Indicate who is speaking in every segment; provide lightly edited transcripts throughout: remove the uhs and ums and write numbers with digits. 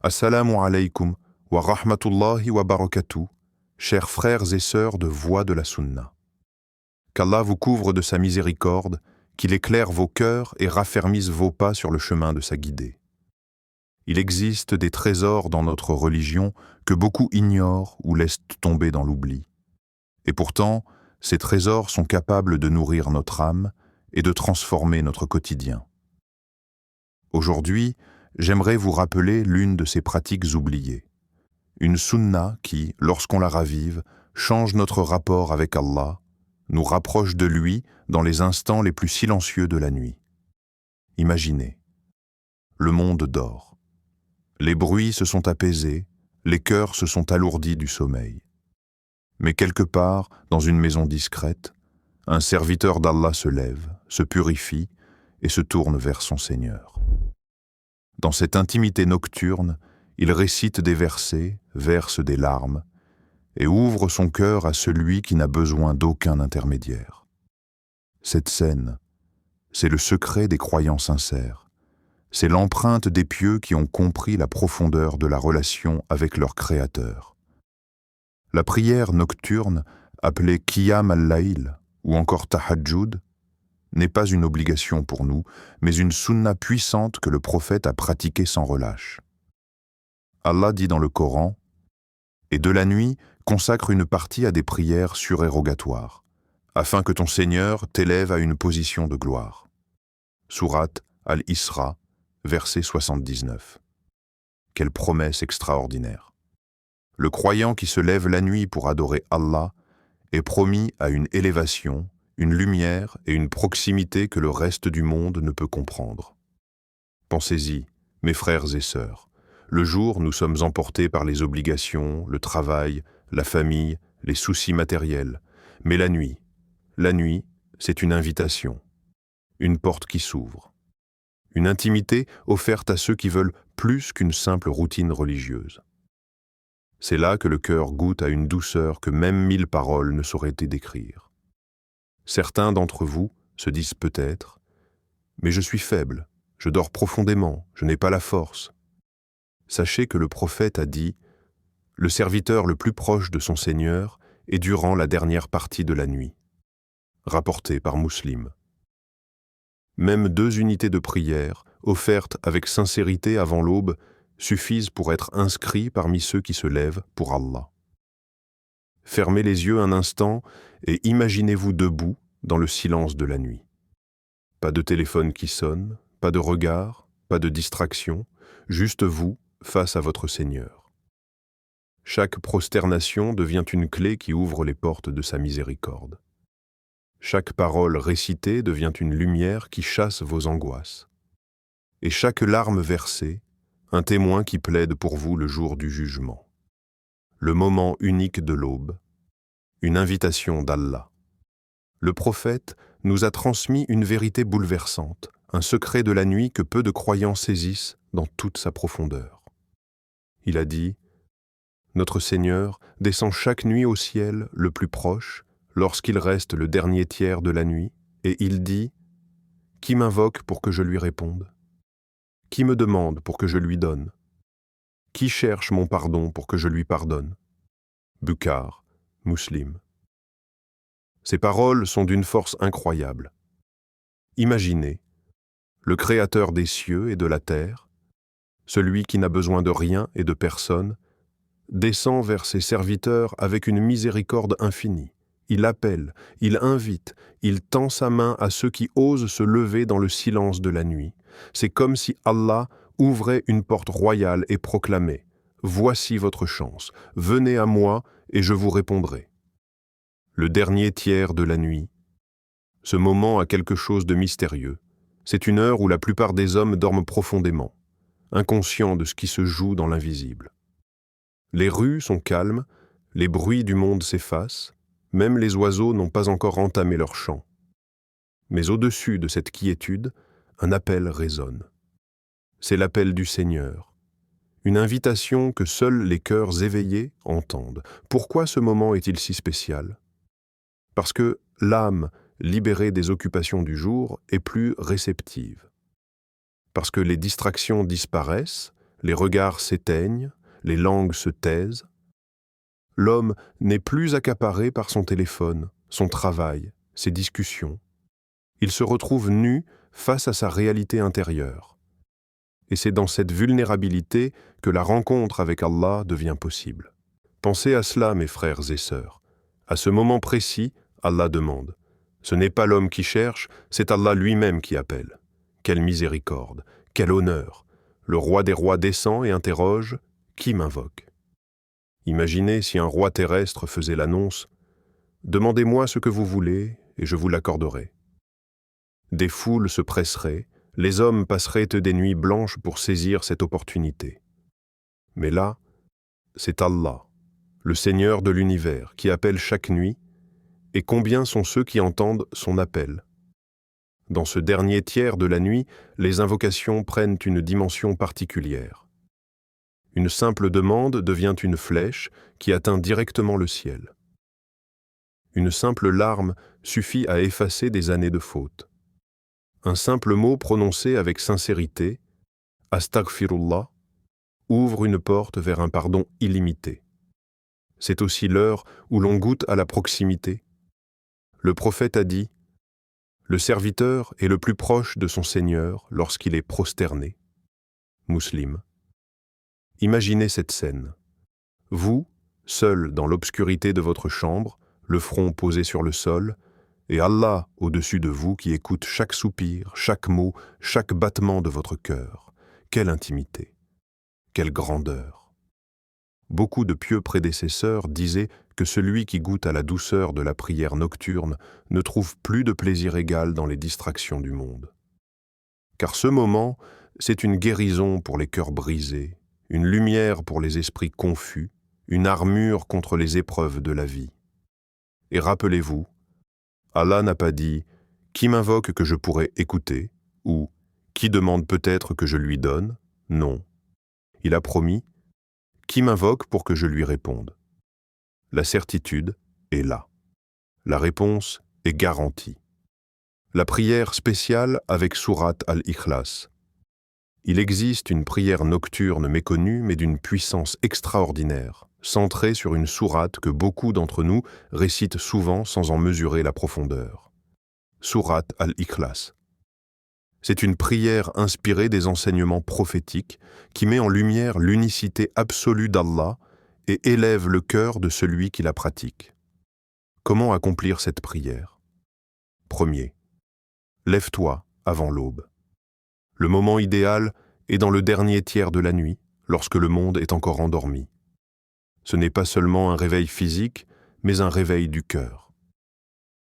Speaker 1: Assalamu alaikum wa rahmatullahi wa barakatuh, chers frères et sœurs de Voix de la Sunna. Qu'Allah vous couvre de sa miséricorde, qu'il éclaire vos cœurs et raffermisse vos pas sur le chemin de sa guidée. Il existe des trésors dans notre religion que beaucoup ignorent ou laissent tomber dans l'oubli. Et pourtant, ces trésors sont capables de nourrir notre âme et de transformer notre quotidien. Aujourd'hui, j'aimerais vous rappeler l'une de ces pratiques oubliées. Une sunna qui, lorsqu'on la ravive, change notre rapport avec Allah, nous rapproche de lui dans les instants les plus silencieux de la nuit. Imaginez, le monde dort. Les bruits se sont apaisés, les cœurs se sont alourdis du sommeil. Mais quelque part, dans une maison discrète, un serviteur d'Allah se lève, se purifie et se tourne vers son Seigneur. Dans cette intimité nocturne, il récite des versets, verse des larmes, et ouvre son cœur à celui qui n'a besoin d'aucun intermédiaire. Cette scène, c'est le secret des croyants sincères. C'est l'empreinte des pieux qui ont compris la profondeur de la relation avec leur Créateur. La prière nocturne, appelée Qiyam al-Layl ou encore Tahajjud, n'est pas une obligation pour nous, mais une sunna puissante que le prophète a pratiquée sans relâche. Allah dit dans le Coran, « Et de la nuit, consacre une partie à des prières surérogatoires, afin que ton Seigneur t'élève à une position de gloire. » Sourate Al-Isra, verset 79. Quelle promesse extraordinaire! Le croyant qui se lève la nuit pour adorer Allah est promis à une élévation, une lumière et une proximité que le reste du monde ne peut comprendre. Pensez-y, mes frères et sœurs, le jour nous sommes emportés par les obligations, le travail, la famille, les soucis matériels, mais la nuit, c'est une invitation, une porte qui s'ouvre, une intimité offerte à ceux qui veulent plus qu'une simple routine religieuse. C'est là que le cœur goûte à une douceur que même 1000 paroles ne sauraient décrire. Certains d'entre vous se disent peut-être « Mais je suis faible, je dors profondément, je n'ai pas la force. » Sachez que le prophète a dit « Le serviteur le plus proche de son Seigneur est durant la dernière partie de la nuit. » Rapporté par Muslim. Même 2 unités de prière, offertes avec sincérité avant l'aube, suffisent pour être inscrits parmi ceux qui se lèvent pour Allah. Fermez les yeux un instant et imaginez-vous debout dans le silence de la nuit. Pas de téléphone qui sonne, pas de regard, pas de distraction, juste vous face à votre Seigneur. Chaque prosternation devient une clé qui ouvre les portes de sa miséricorde. Chaque parole récitée devient une lumière qui chasse vos angoisses. Et chaque larme versée, un témoin qui plaide pour vous le jour du jugement. Le moment unique de l'aube, une invitation d'Allah. Le prophète nous a transmis une vérité bouleversante, un secret de la nuit que peu de croyants saisissent dans toute sa profondeur. Il a dit « Notre Seigneur descend chaque nuit au ciel le plus proche, lorsqu'il reste le dernier tiers de la nuit, et il dit « Qui m'invoque pour que je lui réponde ? Qui me demande pour que je lui donne ? Qui cherche mon pardon pour que je lui pardonne ?» Bukhar, Muslim. Ces paroles sont d'une force incroyable. Imaginez, le Créateur des cieux et de la terre, celui qui n'a besoin de rien et de personne, descend vers ses serviteurs avec une miséricorde infinie. Il appelle, il invite, il tend sa main à ceux qui osent se lever dans le silence de la nuit. C'est comme si Allah ouvrait une porte royale et proclamait « Voici votre chance, venez à moi et je vous répondrai. » Le dernier tiers de la nuit. Ce moment a quelque chose de mystérieux. C'est une heure où la plupart des hommes dorment profondément, inconscients de ce qui se joue dans l'invisible. Les rues sont calmes, les bruits du monde s'effacent, même les oiseaux n'ont pas encore entamé leur chant. Mais au-dessus de cette quiétude, un appel résonne. C'est l'appel du Seigneur. Une invitation que seuls les cœurs éveillés entendent. Pourquoi ce moment est-il si spécial ? Parce que l'âme, libérée des occupations du jour, est plus réceptive. Parce que les distractions disparaissent, les regards s'éteignent, les langues se taisent. L'homme n'est plus accaparé par son téléphone, son travail, ses discussions. Il se retrouve nu face à sa réalité intérieure. Et c'est dans cette vulnérabilité que la rencontre avec Allah devient possible. Pensez à cela, mes frères et sœurs. À ce moment précis, Allah demande. Ce n'est pas l'homme qui cherche, c'est Allah lui-même qui appelle. Quelle miséricorde, quel honneur! Le roi des rois descend et interroge « Qui m'invoque ?» Imaginez si un roi terrestre faisait l'annonce « Demandez-moi ce que vous voulez et je vous l'accorderai. » Des foules se presseraient, les hommes passeraient des nuits blanches pour saisir cette opportunité. Mais là, c'est Allah, le Seigneur de l'univers, qui appelle chaque nuit, et combien sont ceux qui entendent son appel? Dans ce dernier tiers de la nuit, les invocations prennent une dimension particulière. Une simple demande devient une flèche qui atteint directement le ciel. Une simple larme suffit à effacer des années de fautes. Un simple mot prononcé avec sincérité, « Astaghfirullah », ouvre une porte vers un pardon illimité. C'est aussi l'heure où l'on goûte à la proximité. Le prophète a dit « Le serviteur est le plus proche de son Seigneur lorsqu'il est prosterné. » Muslim. Imaginez cette scène. Vous, seul dans l'obscurité de votre chambre, le front posé sur le sol, et Allah au-dessus de vous qui écoute chaque soupir, chaque mot, chaque battement de votre cœur. Quelle intimité, quelle grandeur. Beaucoup de pieux prédécesseurs disaient que celui qui goûte à la douceur de la prière nocturne ne trouve plus de plaisir égal dans les distractions du monde. Car ce moment, c'est une guérison pour les cœurs brisés, une lumière pour les esprits confus, une armure contre les épreuves de la vie. Et rappelez-vous, Allah n'a pas dit « Qui m'invoque que je pourrais écouter » ou « Qui demande peut-être que je lui donne ?» Non. Il a promis « Qui m'invoque pour que je lui réponde ?» La certitude est là. La réponse est garantie. La prière spéciale avec sourate Al-Ikhlas. Il existe une prière nocturne méconnue mais d'une puissance extraordinaire, centrée sur une sourate que beaucoup d'entre nous récitent souvent sans en mesurer la profondeur. Sourate Al-Ikhlas. C'est une prière inspirée des enseignements prophétiques qui met en lumière l'unicité absolue d'Allah et élève le cœur de celui qui la pratique. Comment accomplir cette prière? Premier. Lève-toi avant l'aube. Le moment idéal est dans le dernier tiers de la nuit, lorsque le monde est encore endormi. Ce n'est pas seulement un réveil physique, mais un réveil du cœur.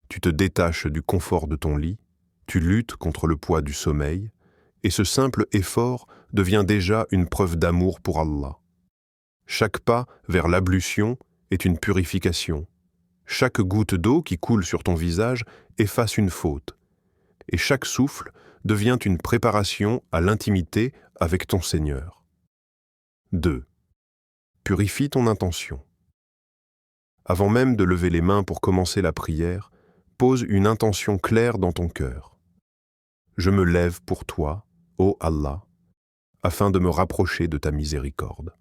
Speaker 1: Tu te détaches du confort de ton lit, tu luttes contre le poids du sommeil, et ce simple effort devient déjà une preuve d'amour pour Allah. Chaque pas vers l'ablution est une purification. Chaque goutte d'eau qui coule sur ton visage efface une faute, et chaque souffle devient une préparation à l'intimité avec ton Seigneur. 2. Purifie ton intention. Avant même de lever les mains pour commencer la prière, pose une intention claire dans ton cœur. Je me lève pour toi, ô Allah, afin de me rapprocher de ta miséricorde.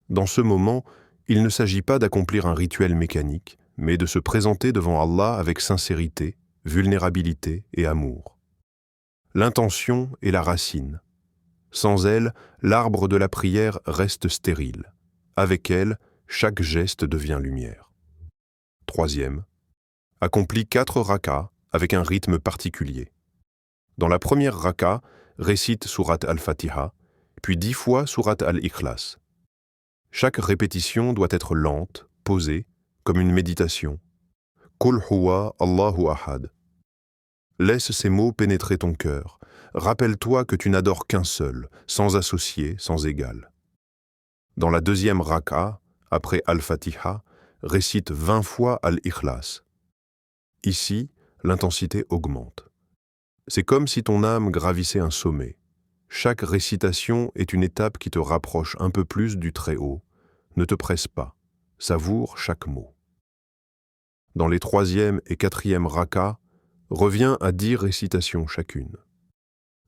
Speaker 1: Dans ce moment, il ne s'agit pas d'accomplir un rituel mécanique, mais de se présenter devant Allah avec sincérité, vulnérabilité et amour. L'intention est la racine. Sans elle, l'arbre de la prière reste stérile. Avec elle, chaque geste devient lumière. 3. Accomplis 4 rakas avec un rythme particulier. Dans la première raka, récite sourate Al-Fatiha, puis 10 fois sourate Al-Ikhlas. Chaque répétition doit être lente, posée, comme une méditation. Qul huwa Allahu ahad. Laisse ces mots pénétrer ton cœur. Rappelle-toi que tu n'adores qu'un seul, sans associé, sans égal. Dans la deuxième raka, après Al-Fatiha, récite 20 fois Al-Ikhlas. Ici, l'intensité augmente. C'est comme si ton âme gravissait un sommet. Chaque récitation est une étape qui te rapproche un peu plus du Très-Haut. Ne te presse pas, savoure chaque mot. Dans les 3e et 4e rakas, reviens à 10 récitations chacune.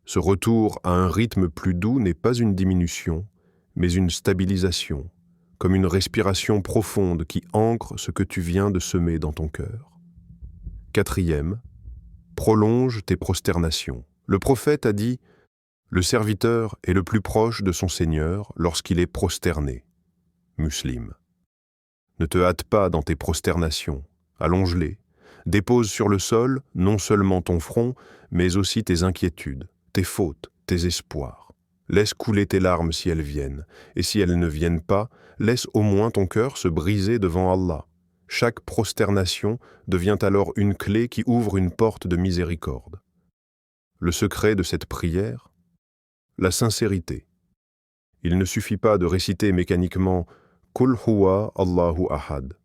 Speaker 2: Ce retour à un rythme plus doux n'est pas une diminution, mais une stabilisation, comme une respiration profonde qui ancre ce que tu viens de semer dans ton cœur. 4e, prolonge tes prosternations. Le prophète a dit « Le serviteur est le plus proche de son Seigneur lorsqu'il est prosterné. » Muslim. Ne te hâte pas dans tes prosternations, allonge-les. Dépose sur le sol non seulement ton front, mais aussi tes inquiétudes, tes fautes, tes espoirs. Laisse couler tes larmes si elles viennent, et si elles ne viennent pas, laisse au moins ton cœur se briser devant Allah. Chaque prosternation devient alors une clé qui ouvre une porte de miséricorde. Le secret de cette prière? La sincérité. Il ne suffit pas de réciter mécaniquement « Qul huwa Allahu ahad ».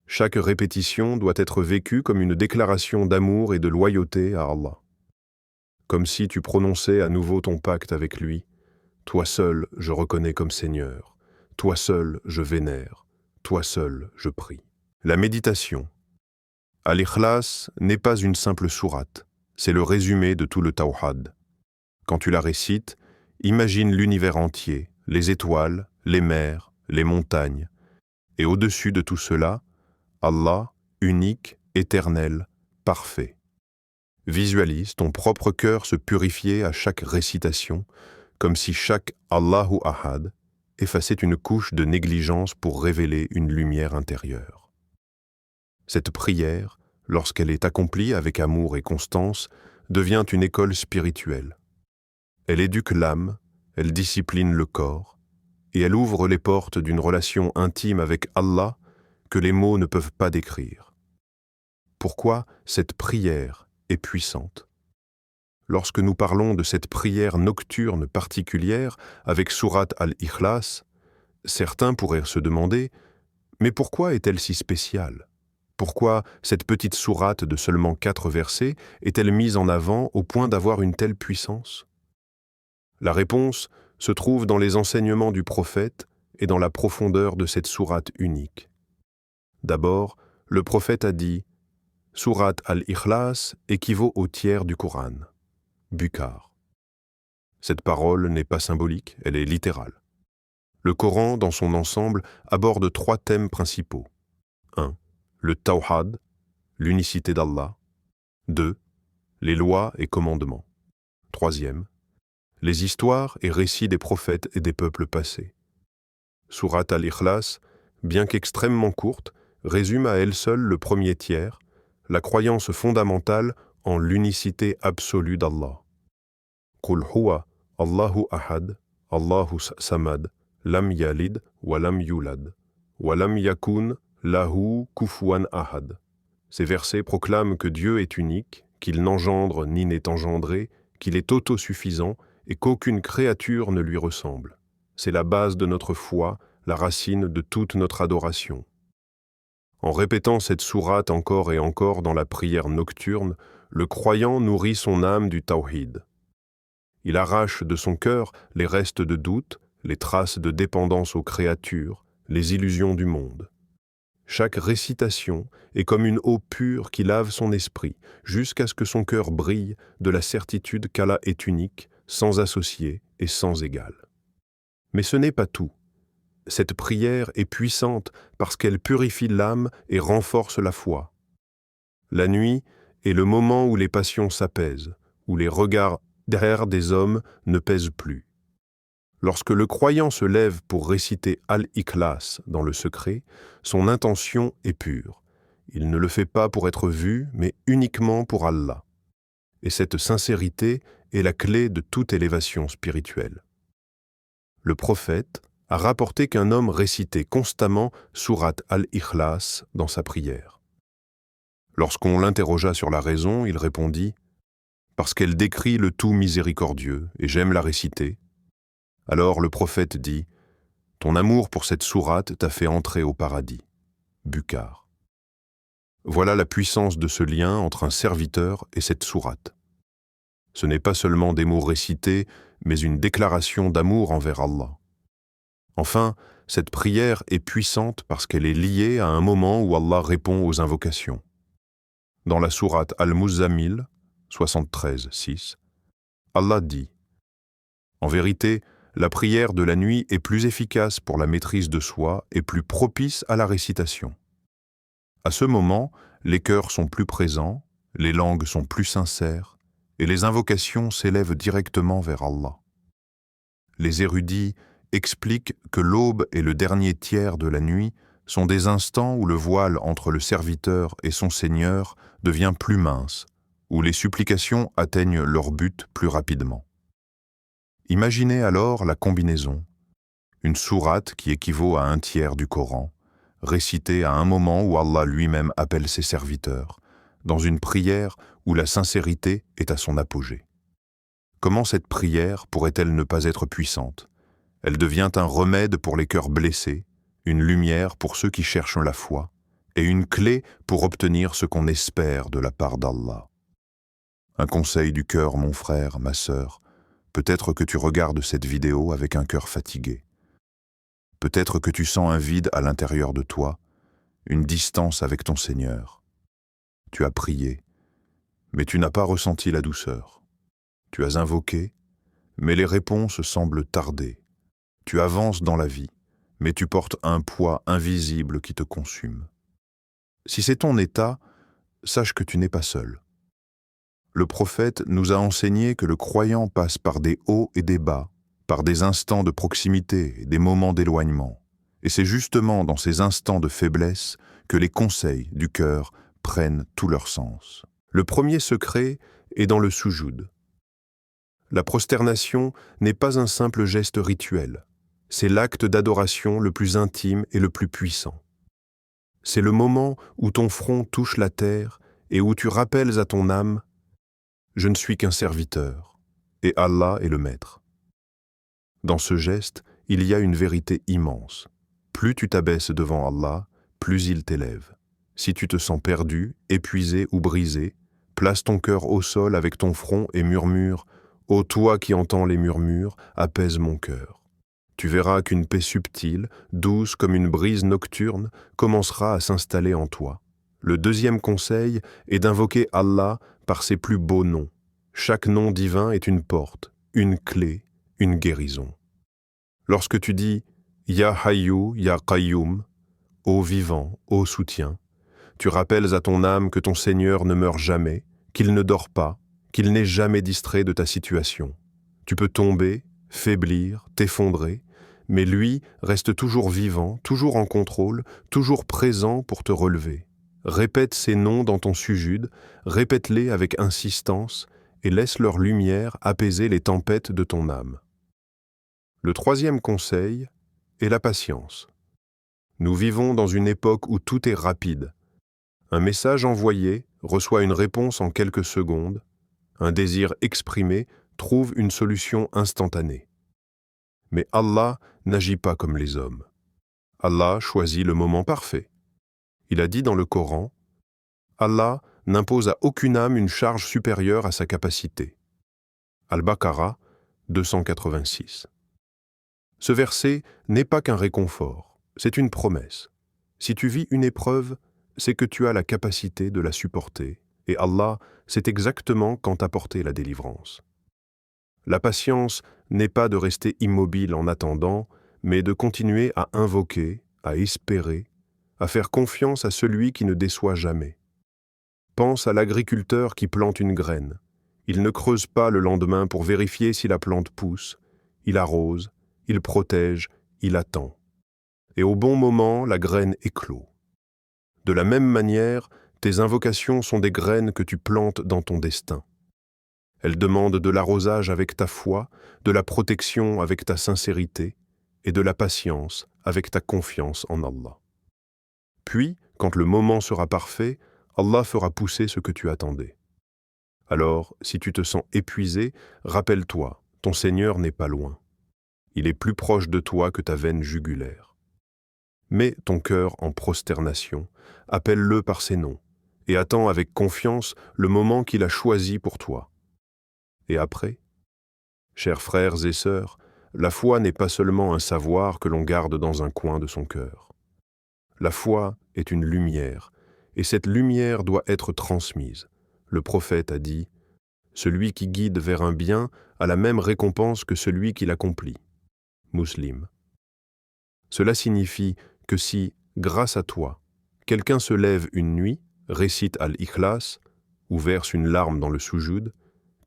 Speaker 2: Chaque répétition doit être vécue comme une déclaration d'amour et de loyauté à Allah. Comme si tu prononçais à nouveau ton pacte avec lui. Toi seul je reconnais comme Seigneur. Toi seul je vénère. Toi seul je prie. La méditation. Al-Ikhlas n'est pas une simple sourate. C'est le résumé de tout le Tawhid. Quand tu la récites, imagine l'univers entier, les étoiles, les mers, les montagnes. Et au-dessus de tout cela, Allah, unique, éternel, parfait. Visualise ton propre cœur se purifier à chaque récitation, comme si chaque Allahu Ahad effaçait une couche de négligence pour révéler une lumière intérieure. Cette prière, lorsqu'elle est accomplie avec amour et constance, devient une école spirituelle. Elle éduque l'âme, elle discipline le corps, et elle ouvre les portes d'une relation intime avec Allah que les mots ne peuvent pas décrire. Pourquoi cette prière est puissante? Lorsque nous parlons de cette prière nocturne particulière avec Sourate Al-Ikhlas, certains pourraient se demander « Mais pourquoi est-elle si spéciale? Pourquoi cette petite sourate de seulement 4 versets est-elle mise en avant au point d'avoir une telle puissance ?» La réponse se trouve dans les enseignements du prophète et dans la profondeur de cette sourate unique. D'abord, le prophète a dit « Sourate Al-Ikhlas équivaut au tiers du Coran. » Bukhar. Cette parole n'est pas symbolique, elle est littérale. Le Coran, dans son ensemble, aborde 3 thèmes principaux. 1. Le Tawhid, l'unicité d'Allah. 2. Les lois et commandements. 3e. Les histoires et récits des prophètes et des peuples passés. Sourate Al-Ikhlas, bien qu'extrêmement courte, résume à elle seule le premier tiers, la croyance fondamentale en l'unicité absolue d'Allah. Qul huwa Allahu ahad, Allahu samad, lam yalid wa lam yulad, wa lam yakun lahu kufuwan ahad. Ces versets proclament que Dieu est unique, qu'il n'engendre ni n'est engendré, qu'il est autosuffisant et qu'aucune créature ne lui ressemble. C'est la base de notre foi, la racine de toute notre adoration. En répétant cette sourate encore et encore dans la prière nocturne, le croyant nourrit son âme du tawhid. Il arrache de son cœur les restes de doute, les traces de dépendance aux créatures, les illusions du monde. Chaque récitation est comme une eau pure qui lave son esprit, jusqu'à ce que son cœur brille de la certitude qu'Allah est unique, sans associé et sans égal. Mais ce n'est pas tout. Cette prière est puissante parce qu'elle purifie l'âme et renforce la foi. La nuit est le moment où les passions s'apaisent, où les regards derrière des hommes ne pèsent plus. Lorsque le croyant se lève pour réciter Al-Ikhlas dans le secret, son intention est pure. Il ne le fait pas pour être vu, mais uniquement pour Allah. Et cette sincérité est la clé de toute élévation spirituelle. Le prophète a rapporté qu'un homme récitait constamment Sourate Al-Ikhlas dans sa prière. Lorsqu'on l'interrogea sur la raison, il répondit « Parce qu'elle décrit le tout miséricordieux, et j'aime la réciter. » Alors le prophète dit « Ton amour pour cette sourate t'a fait entrer au paradis. » Bukhar. Voilà la puissance de ce lien entre un serviteur et cette sourate. Ce n'est pas seulement des mots récités, mais une déclaration d'amour envers Allah. Enfin, cette prière est puissante parce qu'elle est liée à un moment où Allah répond aux invocations. Dans la sourate Al-Muzammil, 73, 6,
Speaker 1: Allah dit: En vérité, la prière de la nuit est plus efficace pour la maîtrise de soi et plus propice à la récitation. À ce moment, les cœurs sont plus présents, les langues sont plus sincères, et les invocations s'élèvent directement vers Allah. Les érudits expliquent que l'aube et le dernier tiers de la nuit sont des instants où le voile entre le serviteur et son Seigneur devient plus mince, où les supplications atteignent leur but plus rapidement. Imaginez alors la combinaison, une sourate qui équivaut à un tiers du Coran, récitée à un moment où Allah lui-même appelle ses serviteurs, dans une prière où la sincérité est à son apogée. Comment cette prière pourrait-elle ne pas être puissante? Elle devient un remède pour les cœurs blessés, une lumière pour ceux qui cherchent la foi, et une clé pour obtenir ce qu'on espère de la part d'Allah. Un conseil du cœur, mon frère, ma sœur, peut-être que tu regardes cette vidéo avec un cœur fatigué. Peut-être que tu sens un vide à l'intérieur de toi, une distance avec ton Seigneur. Tu as prié, mais tu n'as pas ressenti la douceur. Tu as invoqué, mais les réponses semblent tarder. Tu avances dans la vie, mais tu portes un poids invisible qui te consume. Si c'est ton état, sache que tu n'es pas seul. Le prophète nous a enseigné que le croyant passe par des hauts et des bas, par des instants de proximité et des moments d'éloignement. Et c'est justement dans ces instants de faiblesse que les conseils du cœur prennent tout leur sens. Le premier secret est dans le soujoud. La prosternation n'est pas un simple geste rituel. C'est l'acte d'adoration le plus intime et le plus puissant. C'est le moment où ton front touche la terre et où tu rappelles à ton âme « Je ne suis qu'un serviteur, et Allah est le maître ». Dans ce geste, il y a une vérité immense. Plus tu t'abaisses devant Allah, plus il t'élève. Si tu te sens perdu, épuisé ou brisé, place ton cœur au sol avec ton front et murmure « Ô toi qui entends les murmures, apaise mon cœur ». Tu verras qu'une paix subtile, douce comme une brise nocturne, commencera à s'installer en toi. Le deuxième conseil est d'invoquer Allah par ses plus beaux noms. Chaque nom divin est une porte, une clé, une guérison. Lorsque tu dis « Ya Hayyu, Ya Qayyum », ô vivant, ô soutien, tu rappelles à ton âme que ton Seigneur ne meurt jamais, qu'il ne dort pas, qu'il n'est jamais distrait de ta situation. Tu peux tomber, faiblir, t'effondrer, mais lui reste toujours vivant, toujours en contrôle, toujours présent pour te relever. Répète ces noms dans ton sujud, répète-les avec insistance et laisse leur lumière apaiser les tempêtes de ton âme. Le troisième conseil est la patience. Nous vivons dans une époque où tout est rapide. Un message envoyé reçoit une réponse en quelques secondes. Un désir exprimé trouve une solution instantanée. Mais Allah n'agit pas comme les hommes. Allah choisit le moment parfait. Il a dit dans le Coran, « Allah n'impose à aucune âme une charge supérieure à sa capacité. » Al-Baqarah 286. Ce verset n'est pas qu'un réconfort, c'est une promesse. Si tu vis une épreuve, c'est que tu as la capacité de la supporter, et Allah sait exactement quand t'apporter la délivrance. La patience n'est pas de rester immobile en attendant, mais de continuer à invoquer, à espérer, à faire confiance à celui qui ne déçoit jamais. Pense à l'agriculteur qui plante une graine. Il ne creuse pas le lendemain pour vérifier si la plante pousse. Il arrose, il protège, il attend. Et au bon moment, la graine éclot. De la même manière, tes invocations sont des graines que tu plantes dans ton destin. Elles demandent de l'arrosage avec ta foi, de la protection avec ta sincérité et de la patience avec ta confiance en Allah. Puis, quand le moment sera parfait, Allah fera pousser ce que tu attendais. Alors, si tu te sens épuisé, rappelle-toi, ton Seigneur n'est pas loin. Il est plus proche de toi que ta veine jugulaire. Mets ton cœur en prosternation, appelle-le par ses noms, et attends avec confiance le moment qu'il a choisi pour toi. Et après, chers frères et sœurs, la foi n'est pas seulement un savoir que l'on garde dans un coin de son cœur. La foi est une lumière, et cette lumière doit être transmise. Le prophète a dit «
Speaker 2: Celui qui guide vers un bien a la même récompense que celui qui l'accomplit. Muslim. Cela signifie que si, grâce à toi, quelqu'un se lève une nuit, récite Al-Ikhlas ou verse une larme dans le soujoud,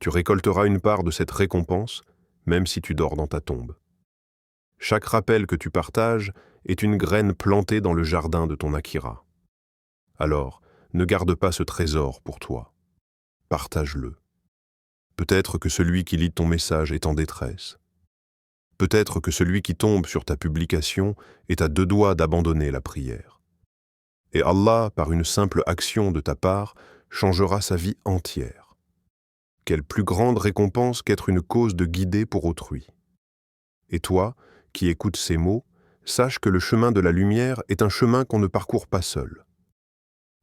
Speaker 2: tu récolteras une part de cette récompense, même si tu dors dans ta tombe. Chaque rappel que tu partages est une graine plantée dans le jardin de ton Akira. Alors, ne garde pas ce trésor pour toi. Partage-le. Peut-être que celui qui lit ton message est en détresse. Peut-être que celui qui tombe sur ta publication est à deux doigts d'abandonner la prière. Et Allah, par une simple action de ta part, changera sa vie entière. Quelle plus grande récompense qu'être une cause de guider pour autrui. Et toi, qui écoutes ces mots, sache que le chemin de la lumière est un chemin qu'on ne parcourt pas seul.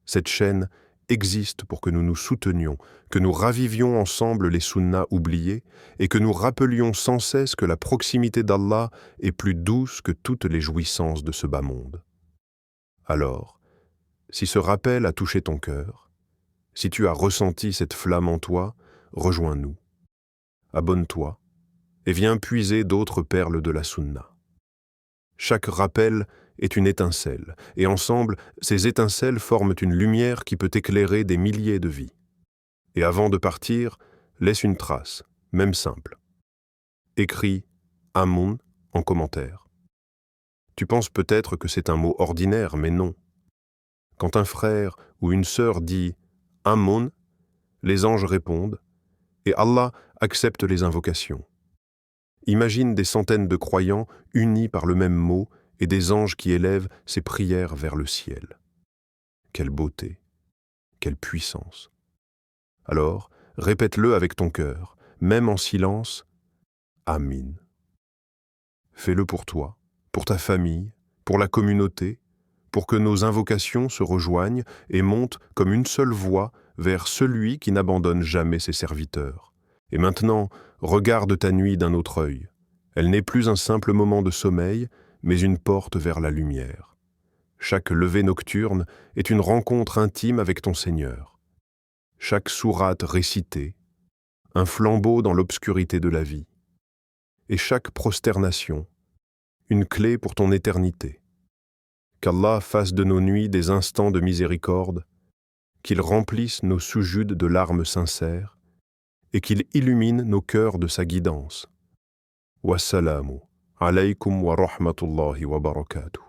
Speaker 2: Cette chaîne existe pour que nous nous soutenions, que nous ravivions ensemble les sunnas oubliés et que nous rappelions sans cesse que la proximité d'Allah est plus douce que toutes les jouissances de ce bas monde. Alors, si ce rappel a touché ton cœur, si tu as ressenti cette flamme en toi, rejoins-nous. Abonne-toi et viens puiser d'autres perles de la sunna. Chaque rappel est une étincelle, et ensemble, ces étincelles forment une lumière qui peut éclairer des milliers de vies. Et avant de partir, laisse une trace, même simple. Écris « Amun » en commentaire. Tu penses peut-être que c'est un mot ordinaire, mais non. Quand un frère ou une sœur dit « Amun », les anges répondent, et Allah accepte les invocations. Imagine des centaines de croyants unis par le même mot et des anges qui élèvent ces prières vers le ciel. Quelle beauté, quelle puissance. Alors, répète-le avec ton cœur, même en silence, Amin. Fais-le pour toi, pour ta famille, pour la communauté, pour que nos invocations se rejoignent et montent comme une seule voix vers celui qui n'abandonne jamais ses serviteurs. Et maintenant, regarde ta nuit d'un autre œil. Elle n'est plus un simple moment de sommeil, mais une porte vers la lumière. Chaque levée nocturne est une rencontre intime avec ton Seigneur. Chaque sourate récitée, un flambeau dans l'obscurité de la vie. Et chaque prosternation, une clé pour ton éternité. Qu'Allah fasse de nos nuits des instants de miséricorde, qu'il remplisse nos soujuds de larmes sincères, et qu'il illumine nos cœurs de sa guidance. Wassalamu alaykum wa rahmatullahi wa barakatuh.